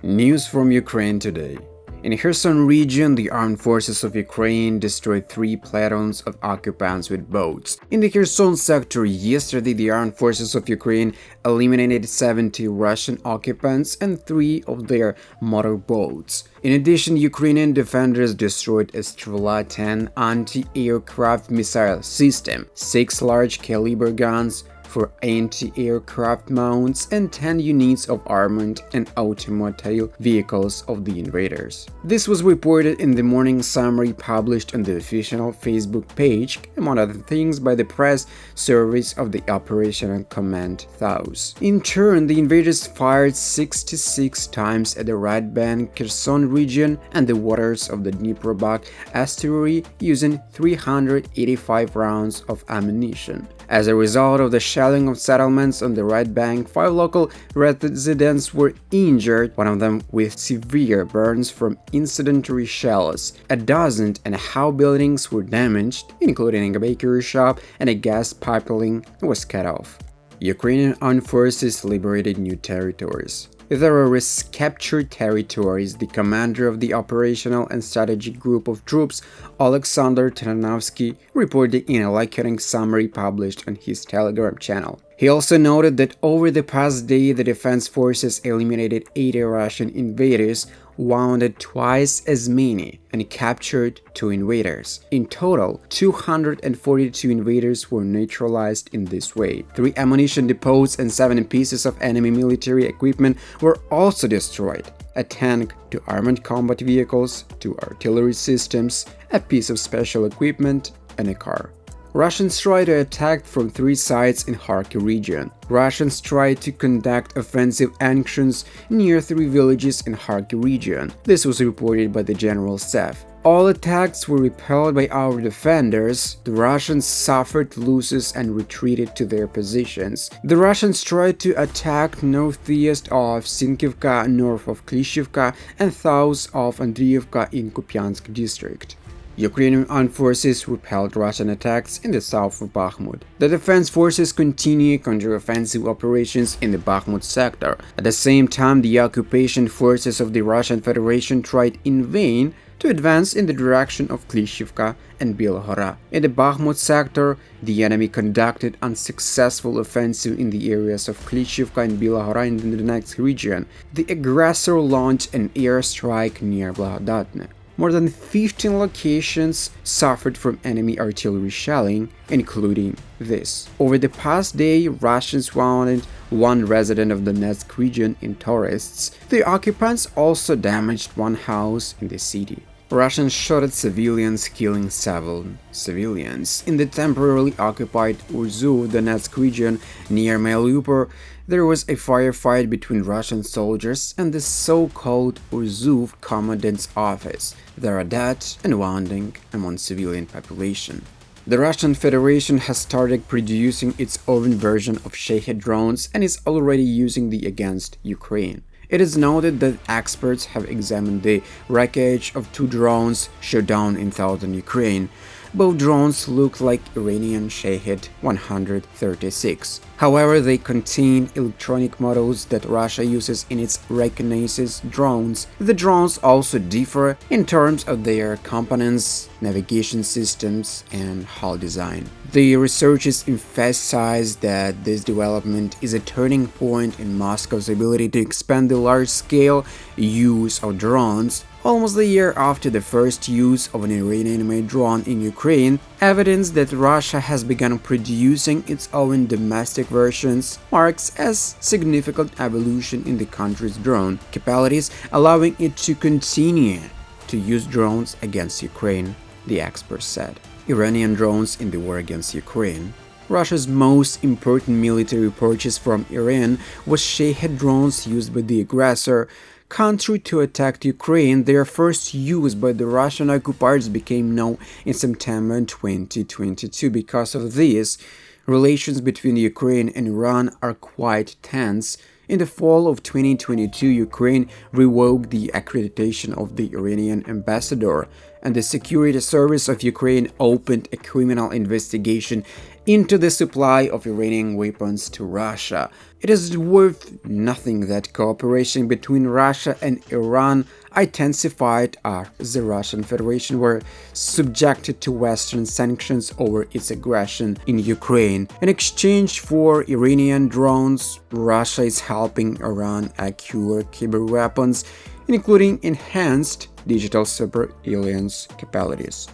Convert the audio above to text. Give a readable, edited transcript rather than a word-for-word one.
News from Ukraine today. In Kherson region, the armed forces of Ukraine destroyed 3 platoons of occupants with boats. In the Kherson sector, yesterday the armed forces of Ukraine eliminated 70 Russian occupants and 3 of their motorboats. In addition, Ukrainian defenders destroyed a Strela-10 anti-aircraft missile system, 6 large-caliber guns, 4 anti-aircraft mounts, and 10 units of armored and automobile vehicles of the invaders. This was reported in the morning summary published on the official Facebook page, among other things by the press service of the Operational Command THAOS. In turn, the invaders fired 66 times at the right bank Kherson region and the waters of the Dnipro-Buzka estuary using 385 rounds of ammunition. As a result of the shelling of settlements on the right bank, 5 local residents were injured, one of them with severe burns from incendiary shells. A dozen and a half buildings were damaged, including a bakery shop, and a gas pipeline was cut off. Ukrainian armed forces liberated new territories. Terrorists captured territories. The commander of the operational and strategic group of troops, Alexander Taranovsky, reported in a lecturing summary published on his Telegram channel. He also noted that over the past day, the defense forces eliminated 80 Russian invaders, wounded twice as many, and captured 2 invaders. In total, 242 invaders were neutralized in this way. 3 ammunition depots and 7 pieces of enemy military equipment were also destroyed. A tank, 2 armored combat vehicles, 2 artillery systems, a piece of special equipment, and a car. Russians tried to attack from 3 sides in Kharkiv region. Russians tried to conduct offensive actions near 3 villages in Kharkiv region. This was reported by the General Staff. All attacks were repelled by our defenders. The Russians suffered losses and retreated to their positions. The Russians tried to attack northeast of Sinkivka, north of Klishivka, and south of Andriivka in Kupiansk district. Ukrainian armed forces repelled Russian attacks in the south of Bakhmut. The defense forces continue counter-offensive operations in the Bakhmut sector. At the same time, the occupation forces of the Russian Federation tried in vain to advance in the direction of Klishivka and Belgorod. In the Bakhmut sector, the enemy conducted unsuccessful offensive in the areas of Klishivka and Belgorod in the next region. The aggressor launched an airstrike near Blagodatne. More than 15 locations suffered from enemy artillery shelling, including this. Over the past day, Russians wounded 1 resident of the Donetsk region in tourists. The occupants also damaged 1 house in the city. Russians shot at civilians, killing 7 civilians. In the temporarily occupied Urzhov Donetsk region near Mariupol, there was a firefight between Russian soldiers and the so-called Urzhov commandant's office. There are deaths and wounding among civilian population. The Russian Federation has started producing its own version of Shahed drones and is already using them against Ukraine. It is noted that experts have examined the wreckage of 2 drones shot down in southern Ukraine. Both drones look like Iranian Shahed 136. However, they contain electronic modules that Russia uses in its reconnaissance drones. The drones also differ in terms of their components, navigation systems, and hull design. The researchers emphasize that this development is a turning point in Moscow's ability to expand the large-scale use of drones. Almost a year after the first use of an Iranian-made drone in Ukraine, evidence that Russia has begun producing its own domestic versions marks a significant evolution in the country's drone capabilities, allowing it to continue to use drones against Ukraine, the experts said. Iranian drones in the war against Ukraine. Russia's most important military purchase from Iran was Shahed drones used by the aggressor country to attack Ukraine. Their first use by the Russian occupiers became known in September 2022. Because of this, relations between Ukraine and Iran are quite tense. In the fall of 2022, Ukraine revoked the accreditation of the Iranian ambassador, and the Security Service of Ukraine opened a criminal investigation into the supply of Iranian weapons to Russia. It is worth nothing that cooperation between Russia and Iran intensified as the Russian Federation were subjected to Western sanctions over its aggression in Ukraine. In exchange for Iranian drones, Russia is helping Iran acquire cyber weapons, including enhanced digital surveillance capabilities.